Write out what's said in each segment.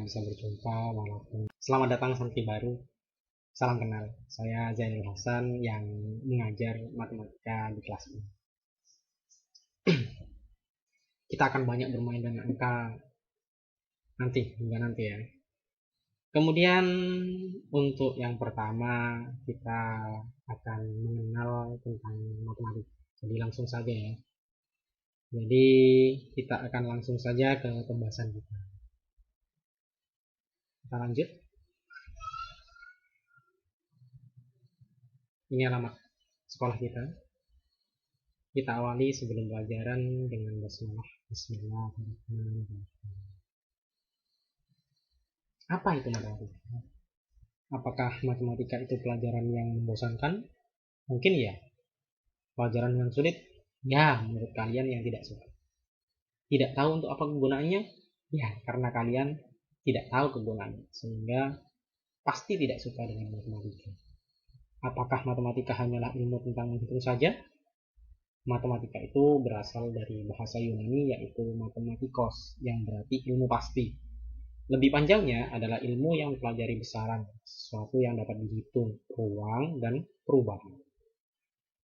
bisa berjumpa walaupun selamat datang santri baru. Salam kenal, saya Zainul Hasan yang mengajar matematika di kelas ini. Kita akan banyak bermain dengan angka hingga nanti ya. Kemudian untuk yang pertama kita akan mengenal tentang matematika. Jadi langsung saja ya. Jadi kita akan langsung saja ke pembahasan kita. Kita lanjut. Ini alamat sekolah kita. Kita awali sebelum pelajaran dengan basmalah. Bismillahirrahmanirrahim. Apa itu matematika? Apakah matematika itu pelajaran yang membosankan? Mungkin ya. Pelajaran yang sulit? Ya, menurut kalian yang tidak suka. Tidak tahu untuk apa kegunaannya? Ya, karena kalian tidak tahu kegunaannya. Sehingga pasti tidak suka dengan matematika. Apakah matematika hanyalah ilmu tentang menghitung saja? Matematika itu berasal dari bahasa Yunani yaitu matematikos, yang berarti ilmu pasti. Lebih panjangnya adalah ilmu yang mempelajari besaran, sesuatu yang dapat dihitung, ruang, dan perubahan.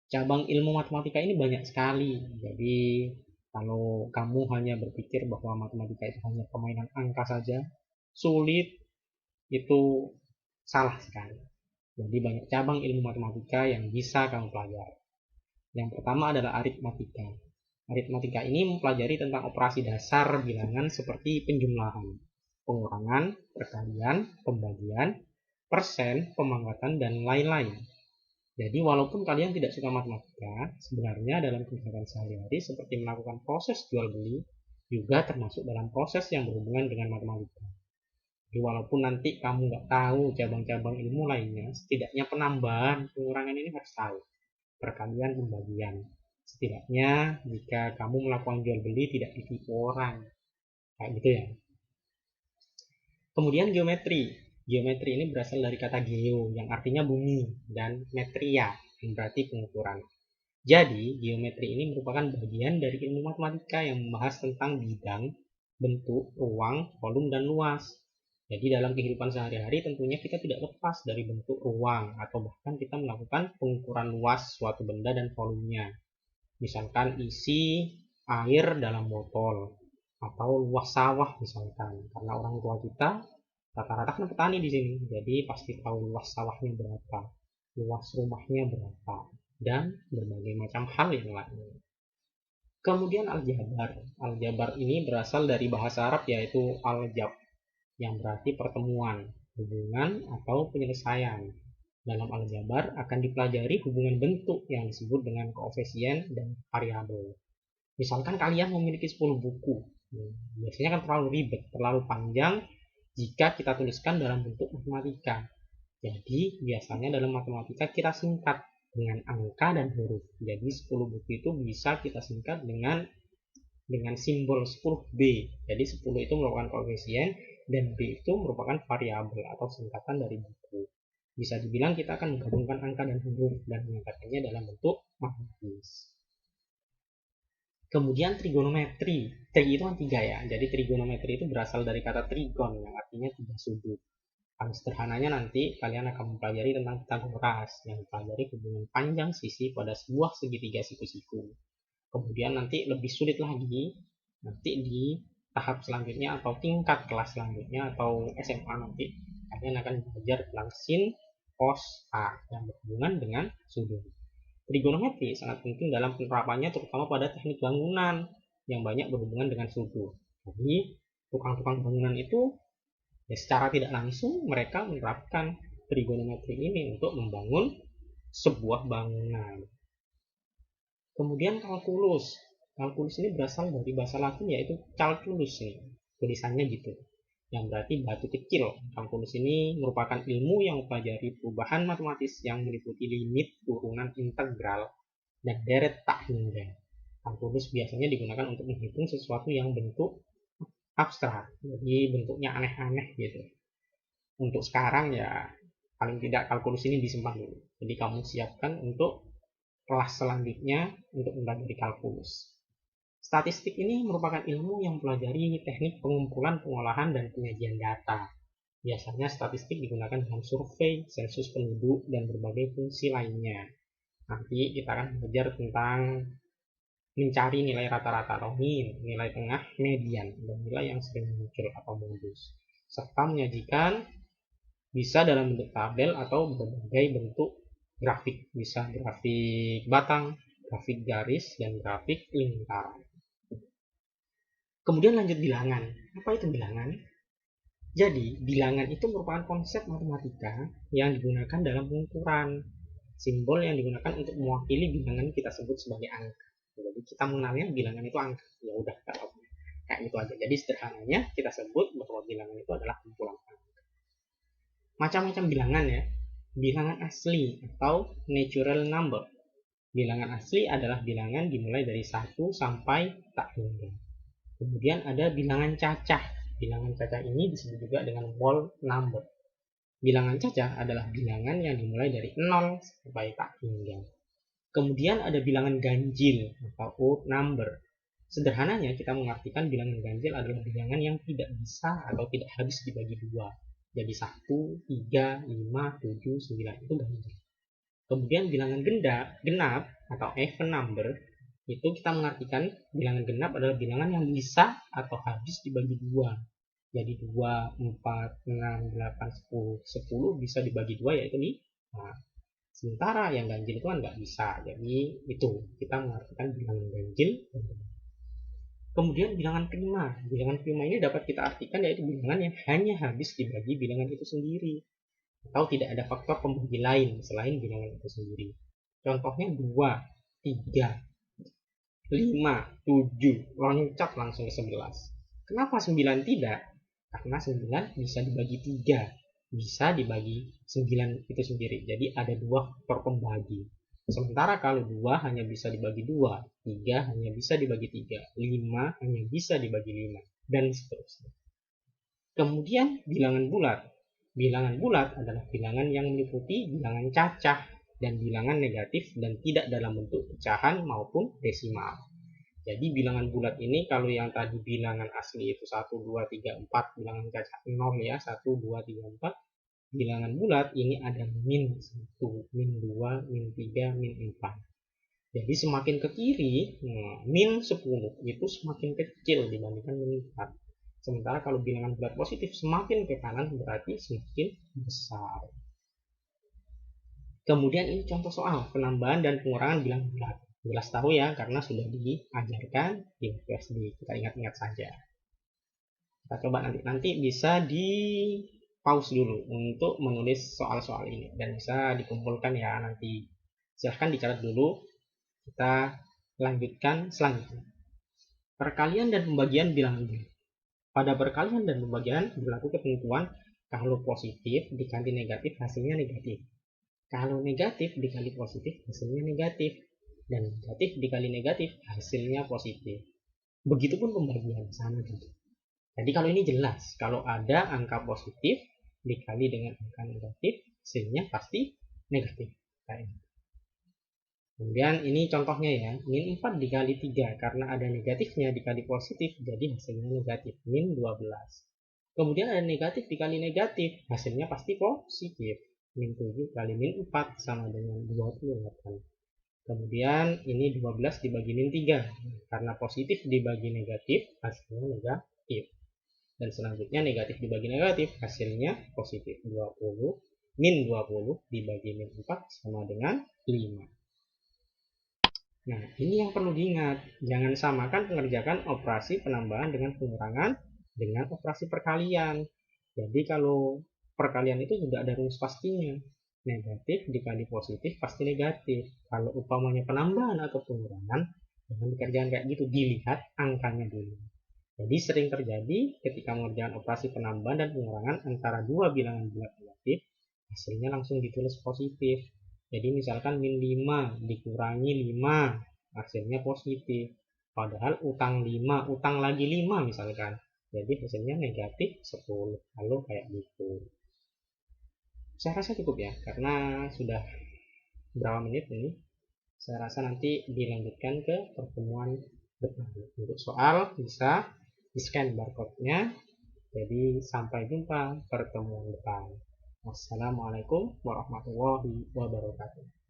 Cabang ilmu matematika ini banyak sekali, jadi kalau kamu hanya berpikir bahwa matematika itu hanya permainan angka saja, sulit, itu salah sekali. Jadi banyak cabang ilmu matematika yang bisa kamu pelajari. Yang pertama adalah aritmatika. Aritmatika ini mempelajari tentang operasi dasar bilangan seperti penjumlahan, pengurangan, perkalian, pembagian, persen, pemangkatan, dan lain-lain. Jadi walaupun kalian tidak suka matematika, sebenarnya dalam kegiatan sehari-hari seperti melakukan proses jual beli juga termasuk dalam proses yang berhubungan dengan matematika. Jadi walaupun nanti kamu nggak tahu cabang-cabang ilmu lainnya, setidaknya penambahan, pengurangan ini harus tahu. Perkalian, pembagian. Setidaknya jika kamu melakukan jual beli tidak ditipu orang. Kayak gitu ya. Kemudian geometri. Geometri ini berasal dari kata geo yang artinya bumi dan metria yang berarti pengukuran. Jadi, geometri ini merupakan bagian dari ilmu matematika yang membahas tentang bidang, bentuk, ruang, volume, dan luas. Jadi dalam kehidupan sehari-hari tentunya kita tidak lepas dari bentuk ruang atau bahkan kita melakukan pengukuran luas suatu benda dan volumenya. Misalkan isi air dalam botol atau luas sawah misalkan. Karena orang tua kita rata-rata kan petani di sini, jadi pasti tahu luas sawahnya berapa, luas rumahnya berapa, dan berbagai macam hal yang lain. Kemudian aljabar. Aljabar ini berasal dari bahasa Arab yaitu aljab, yang berarti pertemuan, hubungan, atau penyelesaian. Dalam aljabar akan dipelajari hubungan bentuk yang disebut dengan koefisien dan variabel. Misalkan kalian memiliki 10 buku, biasanya kan terlalu ribet, terlalu panjang jika kita tuliskan dalam bentuk matematika. Jadi biasanya dalam matematika kita singkat dengan angka dan huruf. Jadi 10 buku itu bisa kita singkat dengan simbol 10B. Jadi 10 itu merupakan koefisien dan B itu merupakan variabel atau singkatan dari buku. Bisa dibilang kita akan menggabungkan angka dan huruf dan mengangkatkannya dalam bentuk matematis. Kemudian trigonometri. Tri itu kan 3 ya. Jadi trigonometri itu berasal dari kata trigon yang artinya 3 sudut. Paling sederhananya nanti kalian akan mempelajari tentang Pythagoras yang mempelajari hubungan panjang sisi pada sebuah segitiga siku-siku. Kemudian nanti lebih sulit lagi, nanti di tahap selanjutnya atau tingkat kelas selanjutnya atau SMA nanti kalian akan belajar tentang sin, cos, A yang berhubungan dengan sudut. Trigonometri sangat penting dalam penerapannya terutama pada teknik bangunan yang banyak berhubungan dengan sudut. Jadi tukang-tukang bangunan itu ya secara tidak langsung mereka menerapkan trigonometri ini untuk membangun sebuah bangunan. Kemudian kalkulus. Kalkulus ini berasal dari bahasa Latin yaitu calculus nih. Tulisannya gitu. Yang berarti batu kecil. Kalkulus ini merupakan ilmu yang mempelajari perubahan matematis yang meliputi limit, turunan, integral, dan deret tak hingga. Kalkulus biasanya digunakan untuk menghitung sesuatu yang bentuk abstrak. Jadi bentuknya aneh-aneh gitu. Untuk sekarang ya paling tidak kalkulus ini disimpan dulu. Jadi kamu siapkan untuk kelas selanjutnya untuk mempelajari kalkulus. Statistik ini merupakan ilmu yang mempelajari teknik pengumpulan, pengolahan, dan penyajian data. Biasanya statistik digunakan dalam survei, sensus penduduk, dan berbagai fungsi lainnya. Nanti kita akan belajar tentang mencari nilai rata-rata atau mean, nilai tengah, median, dan nilai yang sering muncul atau modus, serta menyajikan bisa dalam bentuk tabel atau berbagai bentuk grafik, bisa grafik batang, grafik garis, dan grafik lingkaran. Kemudian lanjut bilangan. Apa itu bilangan? Jadi, bilangan itu merupakan konsep matematika yang digunakan dalam pengukuran. Simbol yang digunakan untuk mewakili bilangan kita sebut sebagai angka. Jadi kita mengenalnya bilangan itu angka. Ya udah, kalau kayak itu aja. Jadi sederhananya kita sebut bahwa bilangan itu adalah kumpulan angka. Macam-macam bilangan ya. Bilangan asli atau natural number. Bilangan asli adalah bilangan dimulai dari 1 sampai tak hingga. Kemudian ada bilangan cacah. Bilangan cacah ini disebut juga dengan whole number. Bilangan cacah adalah bilangan yang dimulai dari 0 sampai tak hingga. Kemudian ada bilangan ganjil atau odd number. Sederhananya kita mengartikan bilangan ganjil adalah bilangan yang tidak bisa atau tidak habis dibagi 2. Jadi 1, 3, 5, 7, 9 itu ganjil. Kemudian bilangan genap atau even number itu kita mengartikan bilangan genap adalah bilangan yang bisa atau habis dibagi 2. Jadi 2, 4, 6, 8, 10, 10 bisa dibagi 2 yaitu 5. Sementara yang ganjil itu kan nggak bisa. Jadi itu kita mengartikan bilangan ganjil. Kemudian bilangan prima. Bilangan prima ini dapat kita artikan yaitu bilangan yang hanya habis dibagi bilangan itu sendiri. Atau tidak ada faktor pembagi lain selain bilangan itu sendiri. Contohnya 2, 3, 5, 7, loncat langsung ke 11. Kenapa 9 tidak? Karena 9 bisa dibagi 3, bisa dibagi 9 itu sendiri. Jadi ada 2 faktor pembagi. Sementara kalau 2 hanya bisa dibagi 2, 3 hanya bisa dibagi 3, 5 hanya bisa dibagi 5, dan seterusnya. Kemudian bilangan bulat. Bilangan bulat adalah bilangan yang meliputi bilangan cacah dan bilangan negatif dan tidak dalam bentuk pecahan maupun desimal. Jadi bilangan bulat ini kalau yang tadi bilangan asli itu 1, 2, 3, 4, bilangan cacah 0 ya, 1, 2, 3, 4. Bilangan bulat ini ada min 1, min 2, min 3, min 4. Jadi semakin ke kiri, min 10 itu semakin kecil dibandingkan min 4. Sementara kalau bilangan bulat positif semakin ke kanan berarti semakin besar. Kemudian ini contoh soal penambahan dan pengurangan bilangan bulat. Jelas tahu ya karena sudah diajarkan di PSD. Kita ingat-ingat saja. Kita coba nanti bisa di pause dulu untuk menulis soal-soal ini dan bisa dikumpulkan ya nanti. Silahkan dicatat dulu. Kita lanjutkan selanjutnya. Perkalian dan pembagian bilangan bulat. Pada perkalian dan pembagian berlaku ketentuan kalau positif dikali negatif hasilnya negatif. Kalau negatif dikali positif hasilnya negatif. Dan negatif dikali negatif hasilnya positif. Begitupun pembagian sama juga. Jadi kalau ini jelas, kalau ada angka positif dikali dengan angka negatif, hasilnya pasti negatif. Kemudian ini contohnya ya, min 4 dikali 3 karena ada negatifnya dikali positif jadi hasilnya negatif, min 12. Kemudian ada negatif dikali negatif, hasilnya pasti positif, min 7 kali min 4 sama dengan 28. Kemudian ini 12 dibagi min 3. Karena positif dibagi negatif, hasilnya negatif. Dan selanjutnya negatif dibagi negatif, hasilnya positif. 20, min 20 dibagi min 4 sama dengan 5. Nah, ini yang perlu diingat. Jangan samakan pengerjakan operasi penambahan dengan pengurangan dengan operasi perkalian. Jadi kalau perkalian itu juga ada rumus pastinya. Negatif dikali positif pasti negatif. Kalau umpamanya penambahan atau pengurangan, jangan dikerjakan kayak gitu, dilihat angkanya dulu. Jadi sering terjadi ketika mengerjakan operasi penambahan dan pengurangan antara dua bilangan bulat negatif, hasilnya langsung ditulis positif. Jadi misalkan min 5 dikurangi 5, hasilnya positif. Padahal utang 5, utang lagi 5 misalkan. Jadi hasilnya negatif 10. Lalu kayak gitu. Saya rasa cukup ya, karena sudah berapa menit ini. Saya rasa nanti dilanjutkan ke pertemuan Untuk soal bisa di-scan barcode-nya. Jadi sampai jumpa pertemuan depan. Wassalamualaikum warahmatullahi wabarakatuh.